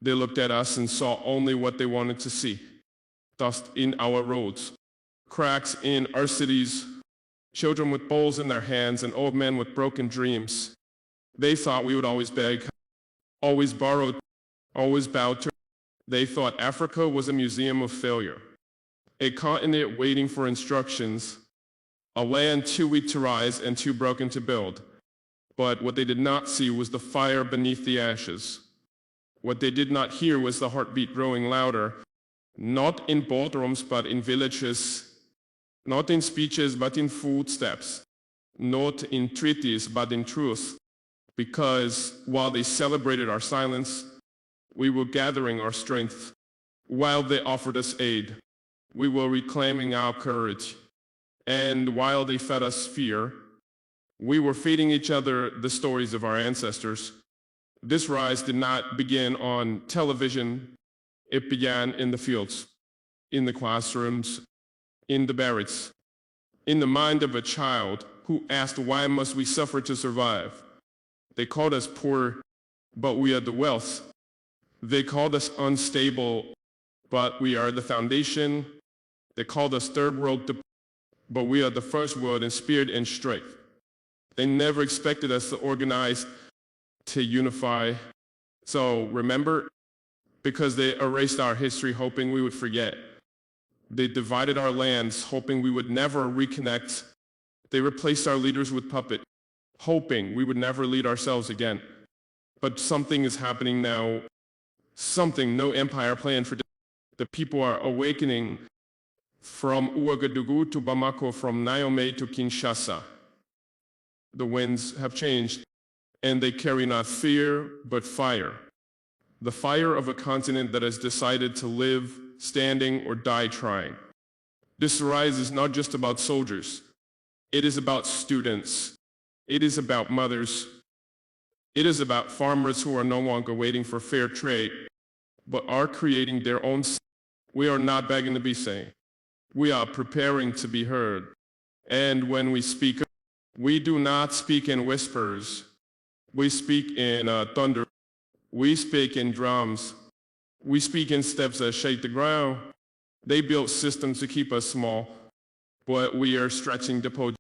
They looked at us and saw only what they wanted to see. Dust in our roads, cracks in our cities, children with bowls in their hands and old men with broken dreams. They thought we would always beg, always borrow, always bow to. They thought Africa was a museum of failure, a continent waiting for instructions, a land too weak to rise and too broken to build. But what they did not see was the fire beneath the ashes. What they did not hear was the heartbeat growing louder, not in boardrooms but in villages, not in speeches but in footsteps, not in treaties but in truth. Because while they celebrated our silence, we were gathering our strength. While they offered us aid, we were reclaiming our courage. And while they fed us fear, we were feeding each other the stories of our ancestors. This rise did not begin on television. It began in the fields, in the classrooms, in the barracks, in the mind of a child who asked, why must we suffer to survive? They called us poor, but we are the wealth. They called us unstable, but we are the foundation. They called us third world, but we are the first world in spirit and strength. They never expected us to organize, to unify. So remember, because they erased our history hoping we would forget. They divided our lands hoping we would never reconnect. They replaced our leaders with puppets, hoping we would never lead ourselves again. But something is happening now. Something no empire planned for. The people are awakening from Ouagadougou to Bamako, from Niamey to Kinshasa. The winds have changed, and they carry not fear, but fire. The fire of a continent that has decided to live standing or die trying. This rise is not just about soldiers. It is about students. It is about mothers. It is about farmers who are no longer waiting for fair trade, but are creating their own. We are not begging to be seen. We are preparing to be heard. And when we speak, we do not speak in whispers. We speak in thunder. We speak in drums. We speak in steps that shake the ground. They built systems to keep us small, but we are stretching the pole.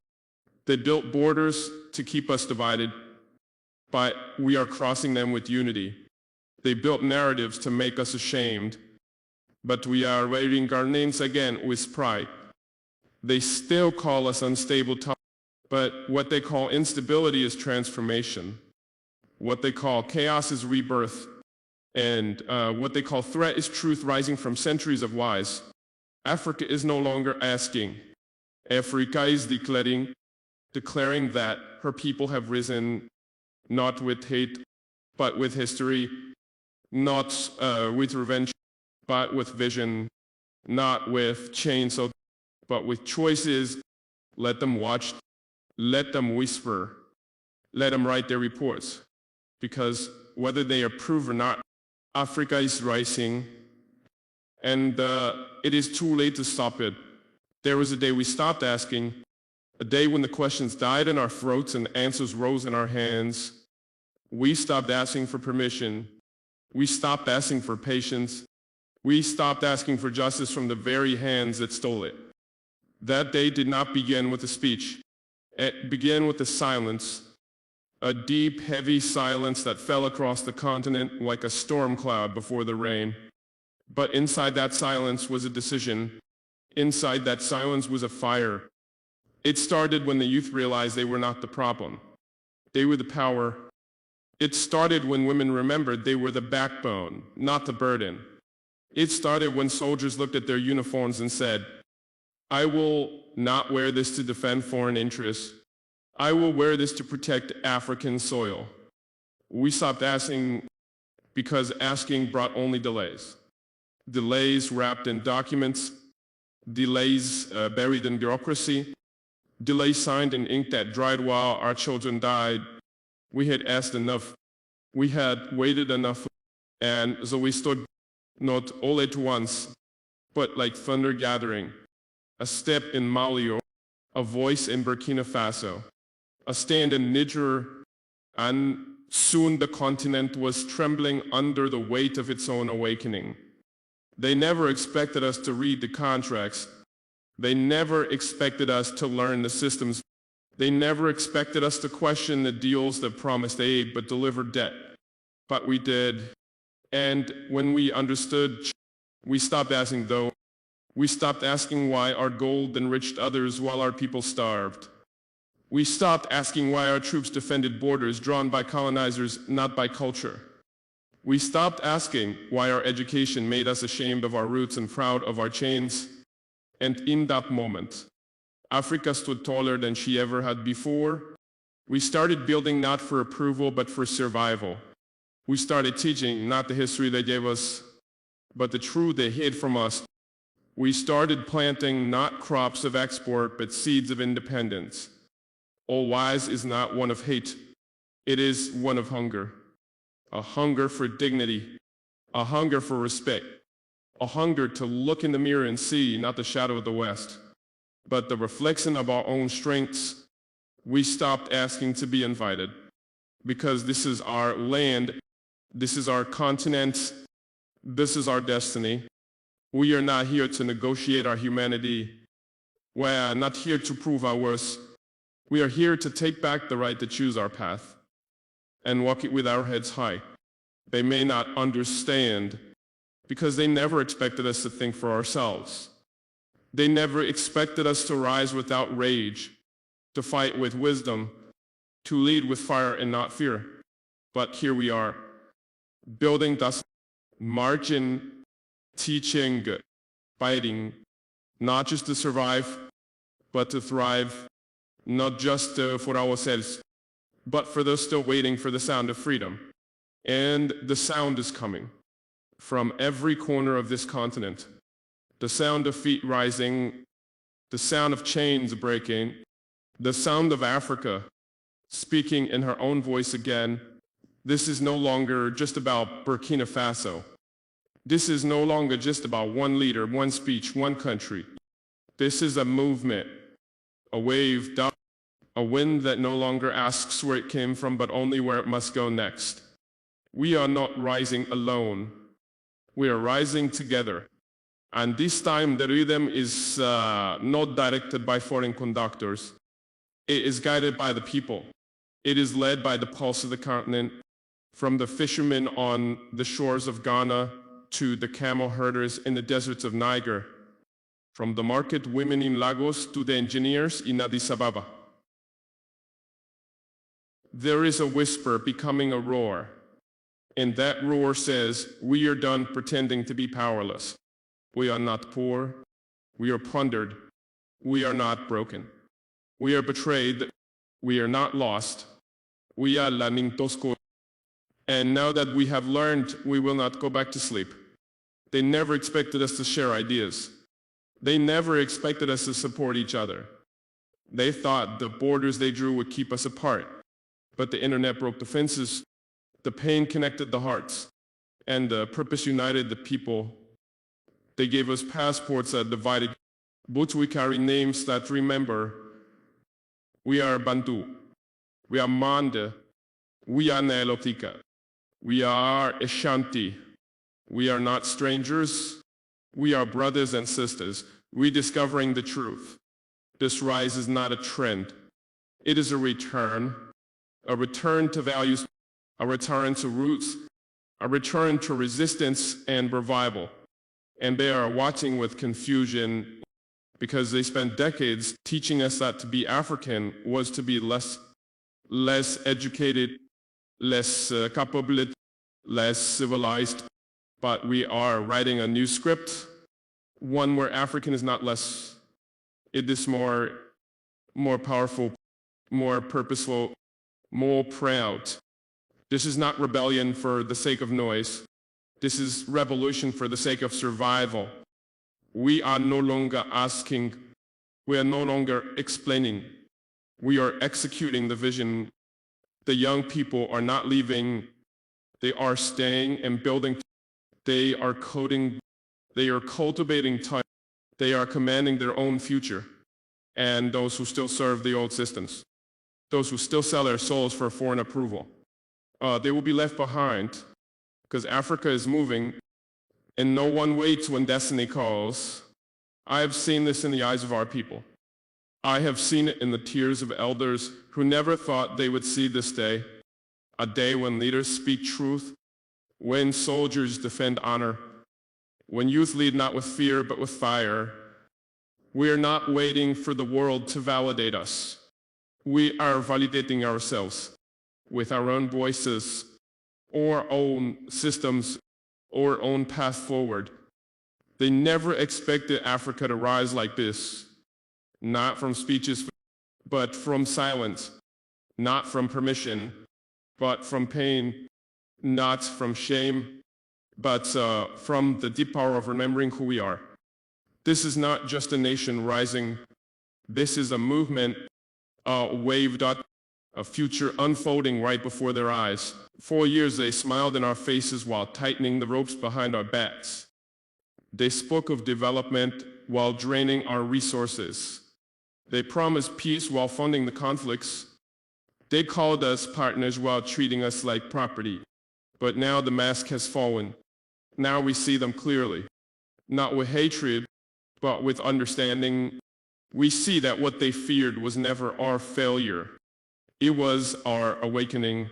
They built borders to keep us divided, but we are crossing them with unity. They built narratives to make us ashamed, but we are writing our names again with pride. They still call us unstable, but what they call instability is transformation. What they call chaos is rebirth. And what they call threat is truth rising from centuries of lies. Africa is no longer asking. Africa is declaring that her people have risen not with hate, but with history, not with revenge, but with vision, not with chains, but with choices. Let them watch, let them whisper, let them write their reports. Because whether they approve or not, Africa is rising, and it is too late to stop it. There was a day we stopped asking, a day when the questions died in our throats and answers rose in our hands. We stopped asking for permission. We stopped asking for patience. We stopped asking for justice from the very hands that stole it. That day did not begin with a speech. It began with a silence. A deep, heavy silence that fell across the continent like a storm cloud before the rain. But inside that silence was a decision. Inside that silence was a fire. It started when the youth realized they were not the problem. They were the power. It started when women remembered they were the backbone, not the burden. It started when soldiers looked at their uniforms and said, I will not wear this to defend foreign interests. I will wear this to protect African soil. We stopped asking because asking brought only delays. Delays wrapped in documents, delays buried in bureaucracy, delays signed in ink that dried while our children died. We had asked enough. We had waited enough. And so we stood not all at once, but like thunder gathering. A step in Mali, a voice in Burkina Faso. A stand in Niger, and Soon the continent was trembling under the weight of its own awakening. They never expected us to read the contracts. They never expected us to learn the systems. They never expected us to question the deals that promised aid but delivered debt. But we did. And when we understood, we stopped asking though. We stopped asking why our gold enriched others while our people starved. We stopped asking why our troops defended borders drawn by colonizers, not by culture. We stopped asking why our education made us ashamed of our roots and proud of our chains. And in that moment, Africa stood taller than she ever had before. We started building not for approval, but for survival. We started teaching not the history they gave us, but the truth they hid from us. We started planting not crops of export, but seeds of independence. All wise is not one of hate. It is one of hunger. A hunger for dignity, a hunger for respect, a hunger to look in the mirror and see not the shadow of the West, but the reflection of our own strengths. We stopped asking to be invited, because this is our land, this is our continent, this is our destiny. We are not here to negotiate our humanity. We are not here to prove our worth. We are here to take back the right to choose our path and walk it with our heads high. They may not understand because they never expected us to think for ourselves. They never expected us to rise without rage, to fight with wisdom, to lead with fire and not fear. But here we are, building thus, marching, teaching, fighting, not just to survive, but to thrive, not just for ourselves, but for those still waiting for the sound of freedom. And the sound is coming from every corner of this continent. The sound of feet rising, the sound of chains breaking, the sound of Africa speaking in her own voice again. This is no longer just about Burkina Faso. This is no longer just about one leader, one speech, one country. This is a movement, a wave, a wind that no longer asks where it came from, but only where it must go next. We are not rising alone. We are rising together. And this time the rhythm is not directed by foreign conductors. It is guided by the people. It is led by the pulse of the continent, from the fishermen on the shores of Ghana to the camel herders in the deserts of Niger, from the market women in Lagos to the engineers in Addis Ababa. There is a whisper becoming a roar, and that roar says, we are done pretending to be powerless. We are not poor. We are plundered. We are not broken. We are betrayed. We are not lost. We are landing Tosco. And now that we have learned, we will not go back to sleep. They never expected us to share ideas. They never expected us to support each other. They thought the borders they drew would keep us apart. But the internet broke the fences. The pain connected the hearts. And the purpose united the people. They gave us passports that divided. But we carry names that remember. We are Bantu. We are Mande. We are Nilotika. We are Ashanti. We are not strangers. We are brothers and sisters, rediscovering the truth. This rise is not a trend. It is a return to values, a return to roots, a return to resistance and revival. And they are watching with confusion because they spent decades teaching us that to be African was to be less educated, less capable, less civilized. But we are writing a new script, one where African is not less. It is more powerful, more purposeful, more proud. This is not rebellion for the sake of noise. This is revolution for the sake of survival. We are no longer asking. We are no longer explaining. We are executing the vision. The young people are not leaving. They are staying and building. They are coding. They are cultivating time. They are commanding their own future. And those who still serve the old systems. Those who still sell their souls for foreign approval. They will be left behind because Africa is moving and no one waits when destiny calls. I have seen this in the eyes of our people. I have seen it in the tears of elders who never thought they would see this day, a day when leaders speak truth, when soldiers defend honor, when youth lead not with fear but with fire. We are not waiting for the world to validate us. We are validating ourselves with our own voices, or own systems, or own path forward. They never expected Africa to rise like this, not from speeches, but from silence, not from permission, but from pain, not from shame, but from the deep power of remembering who we are. This is not just a nation rising. This is a movement, a wave, a future unfolding right before their eyes. For years they smiled in our faces while tightening the ropes behind our backs. They spoke of development while draining our resources. They promised peace while funding the conflicts. They called us partners while treating us like property. But now the mask has fallen. Now we see them clearly. Not with hatred, but with understanding. We see that what they feared was never our failure. It was our awakening,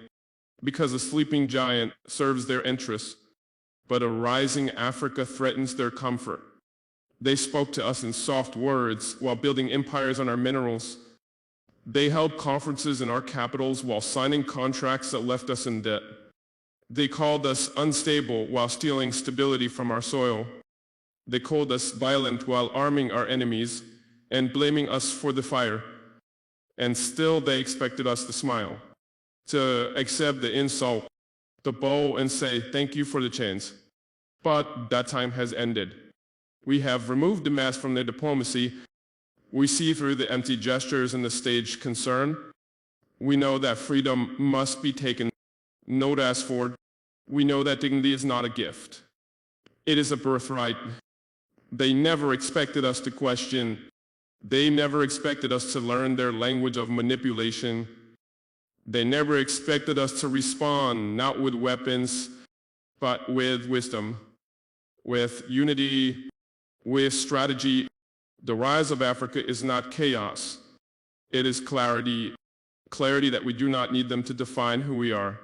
because a sleeping giant serves their interests, but a rising Africa threatens their comfort. They spoke to us in soft words while building empires on our minerals. They held conferences in our capitals while signing contracts that left us in debt. They called us unstable while stealing stability from our soil. They called us violent while arming our enemies and blaming us for the fire. And still they expected us to smile, to accept the insult, to bow and say thank you for the chance. But that time has ended. We have removed the mask from their diplomacy. We see through the empty gestures and the staged concern. We know that freedom must be taken, not asked for. We know that dignity is not a gift. It is a birthright. They never expected us to question. They never expected us to learn their language of manipulation. They never expected us to respond, not with weapons, but with wisdom, with unity, with strategy. The rise of Africa is not chaos. It is clarity, clarity that we do not need them to define who we are,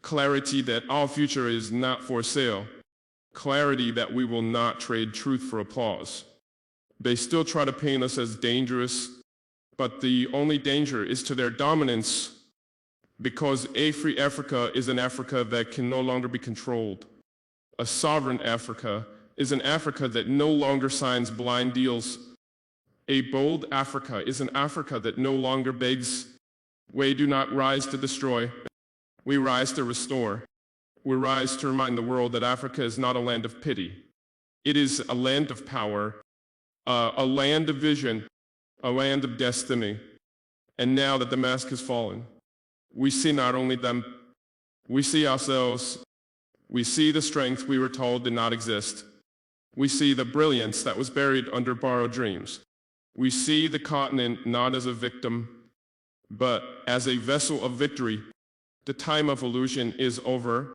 clarity that our future is not for sale, clarity that we will not trade truth for applause. They still try to paint us as dangerous, but the only danger is to their dominance, because a free Africa is an Africa that can no longer be controlled. A sovereign Africa is an Africa that no longer signs blind deals. A bold Africa is an Africa that no longer begs. We do not rise to destroy. We rise to restore. We rise to remind the world that Africa is not a land of pity. It is a land of power, a land of vision, a land of destiny. And now that the mask has fallen, we see not only them, we see ourselves. We see the strength we were told did not exist. We see the brilliance that was buried under borrowed dreams. We see the continent not as a victim, but as a vessel of victory. The time of illusion is over.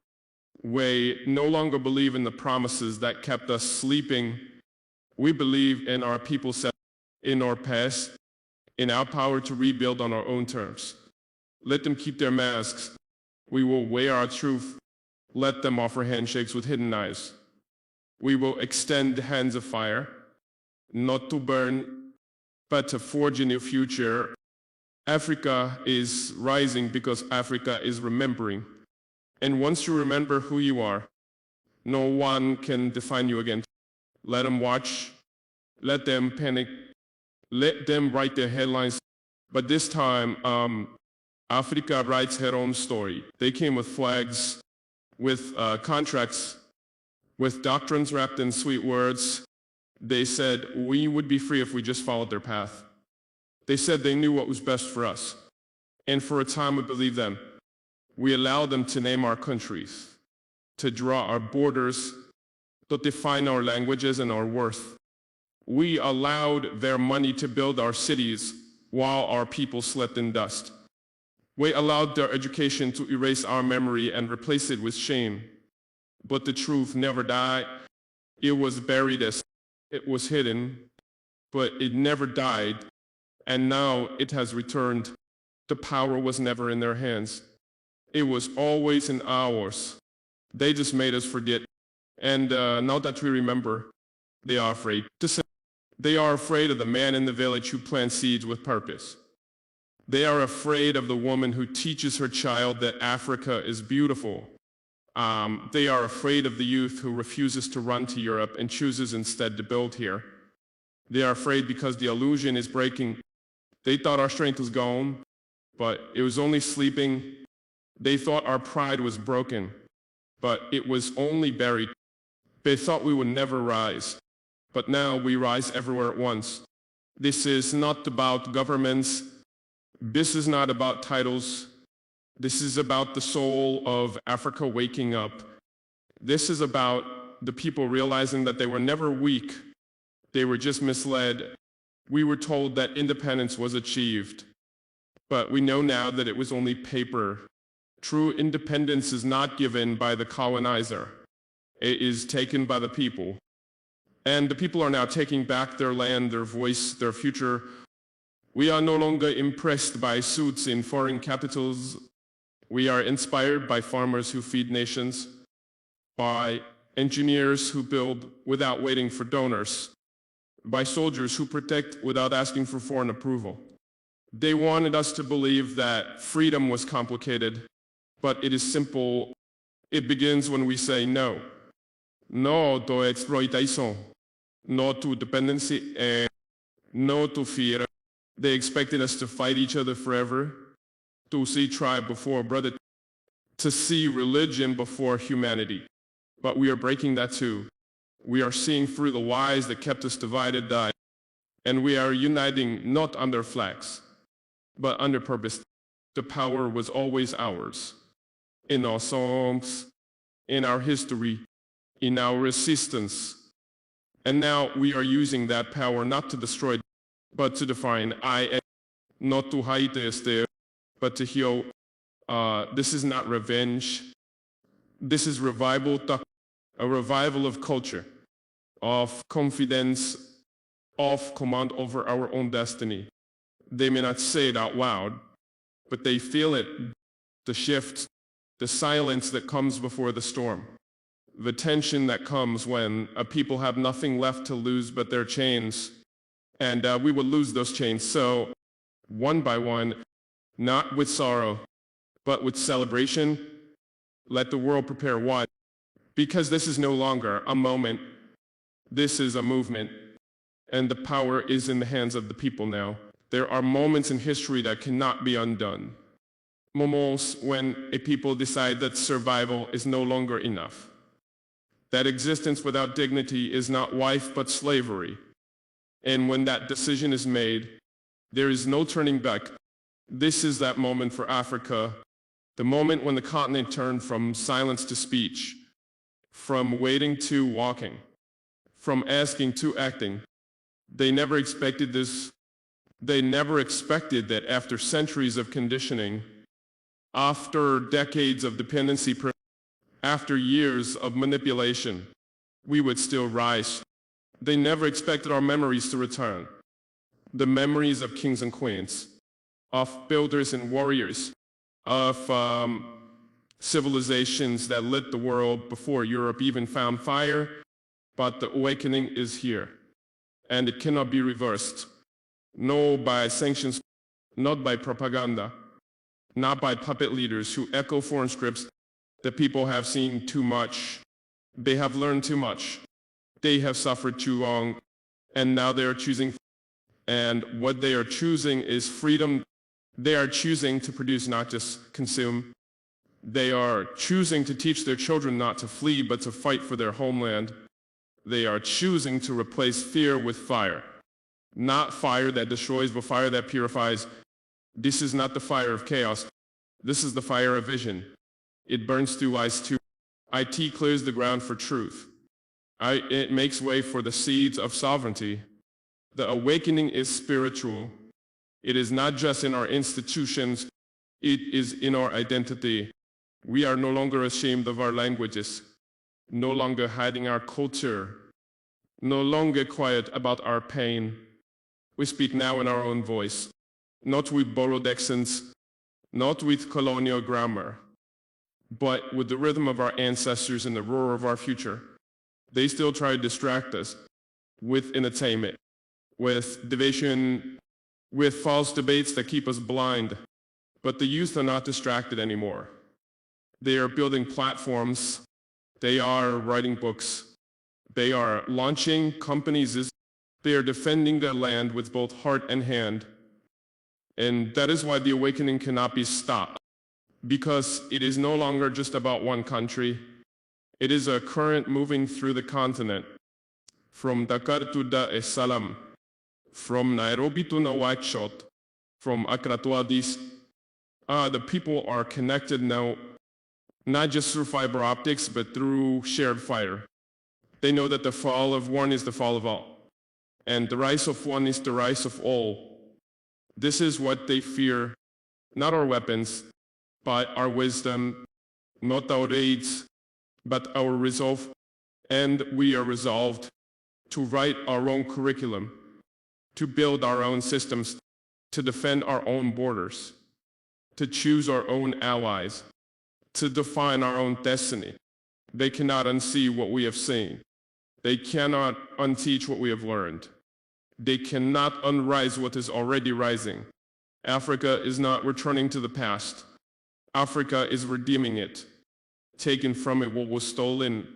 We no longer believe in the promises that kept us sleeping. We believe in our people's self, in our past, in our power to rebuild on our own terms. Let them keep their masks. We will wear our truth. Let them offer handshakes with hidden eyes. We will extend the hands of fire, not to burn, but to forge a new future. Africa is rising because Africa is remembering. And once you remember who you are, no one can define you again. Let them watch, let them panic, let them write their headlines. But this time, Africa writes her own story. They came with flags, with contracts, with doctrines wrapped in sweet words. They said we would be free if we just followed their path. They said they knew what was best for us. And for a time we believed them. We allowed them to name our countries, to draw our borders, to define our languages and our worth. We allowed their money to build our cities while our people slept in dust. We allowed their education to erase our memory and replace it with shame. But the truth never died. It was buried as it was hidden, but it never died. And now it has returned. The power was never in their hands. It was always in ours. They just made us forget. And now that we remember, they are afraid to say. They are afraid of the man in the village who plants seeds with purpose. They are afraid of the woman who teaches her child that Africa is beautiful. They are afraid of the youth who refuses to run to Europe and chooses instead to build here. They are afraid because the illusion is breaking. They thought our strength was gone, but it was only sleeping. They thought our pride was broken, but it was only buried. They thought we would never rise, but now we rise everywhere at once. This is not about governments. This is not about titles. This is about the soul of Africa waking up. This is about the people realizing that they were never weak. They were just misled. We were told that independence was achieved, but we know now that it was only paper. True independence is not given by the colonizer. It is taken by the people. And the people are now taking back their land, their voice, their future. We are no longer impressed by suits in foreign capitals. We are inspired by farmers who feed nations, by engineers who build without waiting for donors, by soldiers who protect without asking for foreign approval. They wanted us to believe that freedom was complicated, but it is simple. It begins when we say no. No to exploitation, no to dependency, and no to fear. They expected us to fight each other forever, to see tribe before brother, to see religion before humanity. But we are breaking that too. We are seeing through the lies that kept us divided, and we are uniting not under flags, but under purpose. The power was always ours. In our songs, in our history, in our resistance. And now we are using that power not to destroy, but to define not to hide este, but to heal. This is not revenge. This is revival, a revival of culture, of confidence, of command over our own destiny. They may not say it out loud, but they feel it, the shift, the silence that comes before the storm, the tension that comes when a people have nothing left to lose but their chains, and we will lose those chains. So, one by one, not with sorrow, but with celebration, let the world prepare one, because this is no longer a moment, this is a movement, and the power is in the hands of the people now. There are moments in history that cannot be undone. Moments when a people decide that survival is no longer enough. That existence without dignity is not life but slavery. And when that decision is made, there is no turning back. This is that moment for Africa, the moment when the continent turned from silence to speech, from waiting to walking, from asking to acting. They never expected this. They never expected that after centuries of conditioning, after decades of dependency, after years of manipulation, we would still rise. They never expected our memories to return. The memories of kings and queens, of builders and warriors, of civilizations that lit the world before Europe even found fire. But the awakening is here, and it cannot be reversed. No by sanctions, not by propaganda, not by puppet leaders who echo foreign scripts. The people have seen too much. They have learned too much. They have suffered too long, and now they are choosing. And what they are choosing is freedom. They are choosing to produce, not just consume. They are choosing to teach their children not to flee, but to fight for their homeland. They are choosing to replace fear with fire. Not fire that destroys, but fire that purifies. This is not the fire of chaos. This is the fire of vision. It burns through lies too. IT clears the ground for truth. It makes way for the seeds of sovereignty. The awakening is spiritual. It is not just in our institutions, It is in our identity. We are no longer ashamed of our languages, no longer hiding our culture, no longer quiet about our pain. We speak now in our own voice, not with borrowed accents, not with colonial grammar, but with the rhythm of our ancestors and the roar of our future. They still try to distract us with entertainment, with division, with false debates that keep us blind. But the youth are not distracted anymore. They are building platforms. They are writing books. They are launching companies. They are defending their land with both heart and hand. And that is why the awakening cannot be stopped, because it is no longer just about one country. It is a current moving through the continent, from Dakar to Dar es Salaam, from Nairobi to Nouakchott, from Accra to Addis. The people are connected now, not just through fiber optics, but through shared fire. They know that the fall of one is the fall of all, and the rise of one is the rise of all. This is what they fear, not our weapons, but our wisdom, not our raids, but our resolve. And we are resolved to write our own curriculum, to build our own systems, to defend our own borders, to choose our own allies, to define our own destiny. They cannot unsee what we have seen. They cannot unteach what we have learned. They cannot unrise what is already rising. Africa is not returning to the past. Africa is redeeming it, taking from it what was stolen,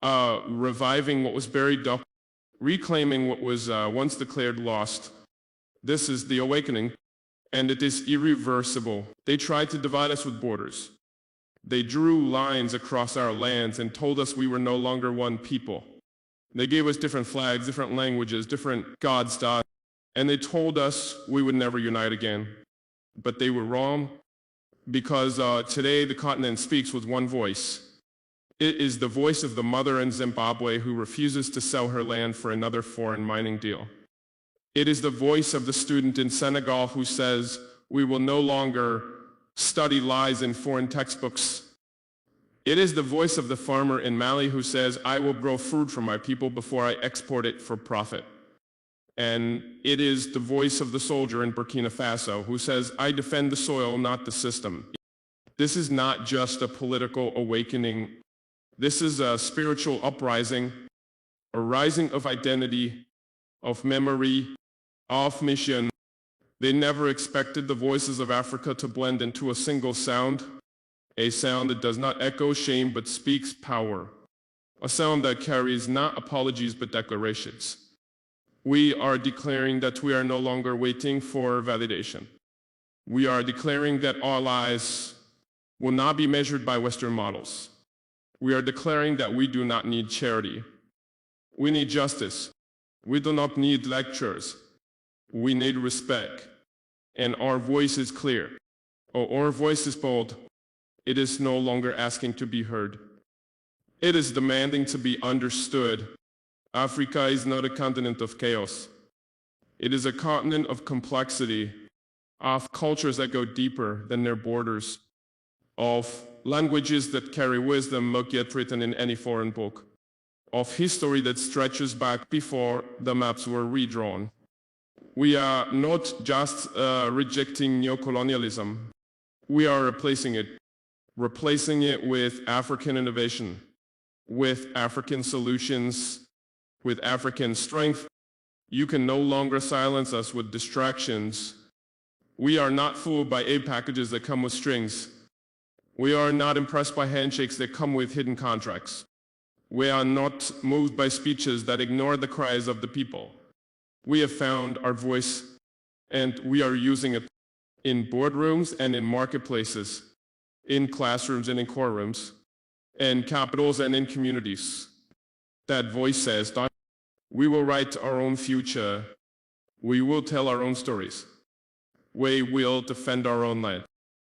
reviving what was buried up, reclaiming what was once declared lost. This is the awakening, and it is irreversible. They tried to divide us with borders. They drew lines across our lands and told us we were no longer one people. They gave us different flags, different languages, different gods, and they told us we would never unite again. But they were wrong, because today the continent speaks with one voice. It is the voice of the mother in Zimbabwe who refuses to sell her land for another foreign mining deal. It is the voice of the student in Senegal who says, we will no longer study lies in foreign textbooks. It is the voice of the farmer in Mali who says, I will grow food for my people before I export it for profit. And it is the voice of the soldier in Burkina Faso who says, I defend the soil, not the system. This is not just a political awakening. This is a spiritual uprising, a rising of identity, of memory, of mission. They never expected the voices of Africa to blend into a single sound, a sound that does not echo shame but speaks power, a sound that carries not apologies but declarations. We are declaring that we are no longer waiting for validation. We are declaring that our lives will not be measured by Western models. We are declaring that we do not need charity. We need justice. We do not need lectures. We need respect. And our voice is clear. Our voice is bold. It is no longer asking to be heard. It is demanding to be understood. Africa is not a continent of chaos. It is a continent of complexity, of cultures that go deeper than their borders, of languages that carry wisdom not yet written in any foreign book, of history that stretches back before the maps were redrawn. We are not just rejecting neocolonialism. We are replacing it with African innovation, with African solutions, with African strength. You can no longer silence us with distractions. We are not fooled by aid packages that come with strings. We are not impressed by handshakes that come with hidden contracts. We are not moved by speeches that ignore the cries of the people. We have found our voice, and we are using it in boardrooms and in marketplaces, in classrooms and in courtrooms, in capitals and in communities. That voice says, we will write our own future. We will tell our own stories. We will defend our own land.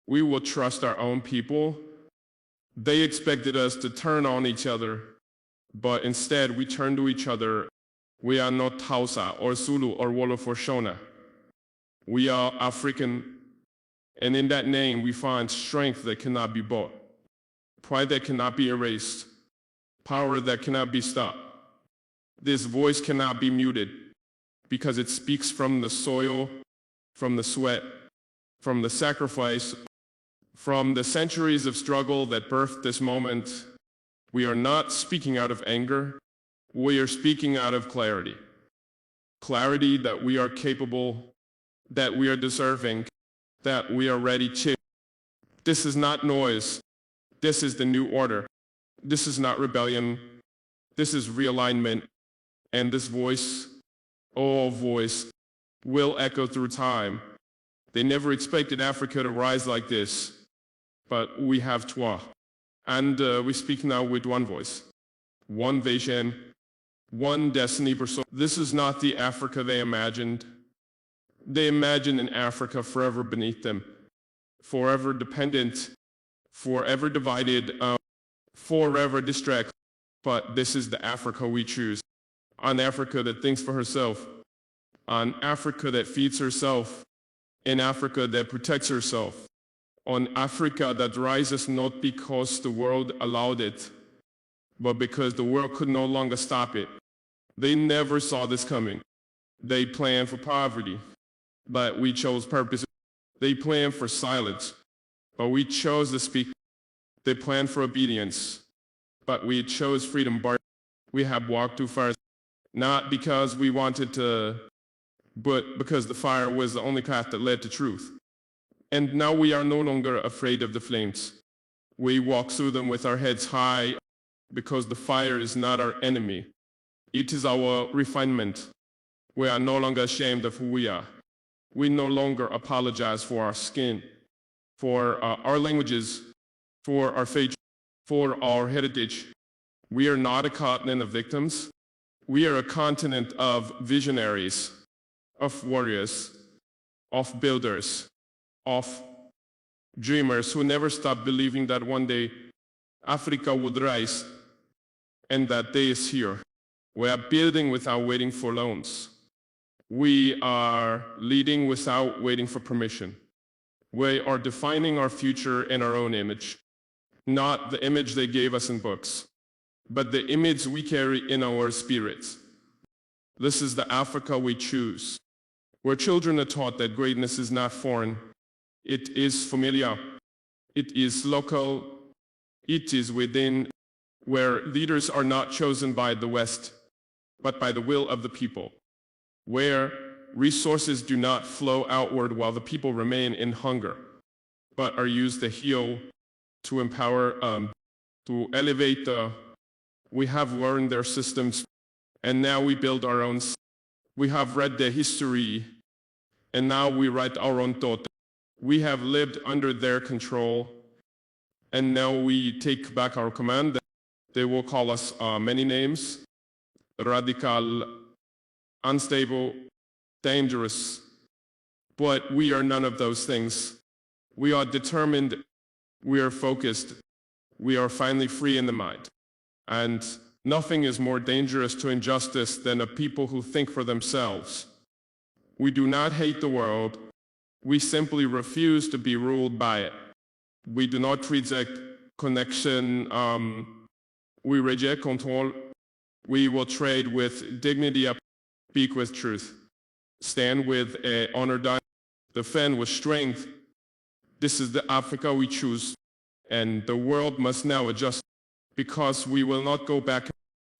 We will trust our own people. They expected us to turn on each other, but instead we turn to each other. We are not Hausa or Zulu or Wolof or Shona. We are African. And in that name, we find strength that cannot be bought, pride that cannot be erased, power that cannot be stopped. This voice cannot be muted because it speaks from the soil, from the sweat, from the sacrifice, from the centuries of struggle that birthed this moment. We are not speaking out of anger. We are speaking out of clarity. Clarity that we are capable, that we are deserving, that we are ready to. This is not noise. This is the new order. This is not rebellion. This is realignment. And this voice, oh voice, will echo through time. They never expected Africa to rise like this, but we have trois. And we speak now with one voice, one vision, one destiny. This is not the Africa they imagined. They imagined an Africa forever beneath them, forever dependent, forever divided, forever distracted. But this is the Africa we choose. An Africa that thinks for herself, an Africa that feeds herself, an Africa that protects herself, an Africa that rises not because the world allowed it, but because the world could no longer stop it. They never saw this coming. They planned for poverty, but we chose purpose. They planned for silence, but we chose to speak. They planned for obedience, but we chose freedom. We have walked through fire, not because we wanted to, but because the fire was the only path that led to truth. And now we are no longer afraid of the flames. We walk through them with our heads high because the fire is not our enemy. It is our refinement. We are no longer ashamed of who we are. We no longer apologize for our skin, for our languages, for our faith, for our heritage. We are not a continent of victims. We are a continent of visionaries, of warriors, of builders, of dreamers who never stopped believing that one day Africa would rise, and that day is here. We are building without waiting for loans. We are leading without waiting for permission. We are defining our future in our own image, not the image they gave us in books, but the image we carry in our spirits. This is the Africa we choose, where children are taught that greatness is not foreign. It is familiar. It is local. It is within, where leaders are not chosen by the West, but by the will of the people, where resources do not flow outward while the people remain in hunger, but are used to heal, to empower, to elevate. We have learned their systems, and now we build our own. We have read their history, and now we write our own thought. We have lived under their control, and now we take back our command. They will call us many names: radical, unstable, dangerous. But we are none of those things. We are determined, we are focused, we are finally free in the mind. And nothing is more dangerous to injustice than a people who think for themselves. We do not hate the world. We simply refuse to be ruled by it. We do not reject connection. We reject control. We will trade with dignity, speak with truth, stand with honor, defend with strength. This is the Africa we choose, and the world must now adjust, because we will not go back.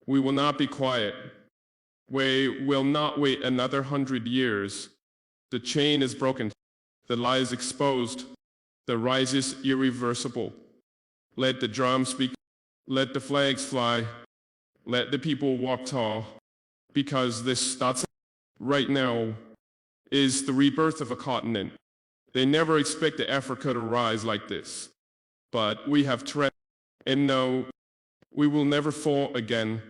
We will not be quiet. We will not wait another 100 years. The chain is broken. The lie is exposed. The rise is irreversible. Let the drums speak. Let the flags fly. Let the people walk tall. Because this starts right now is the rebirth of a continent. They never expected Africa to rise like this. But we have tried, and no, we will never fall again.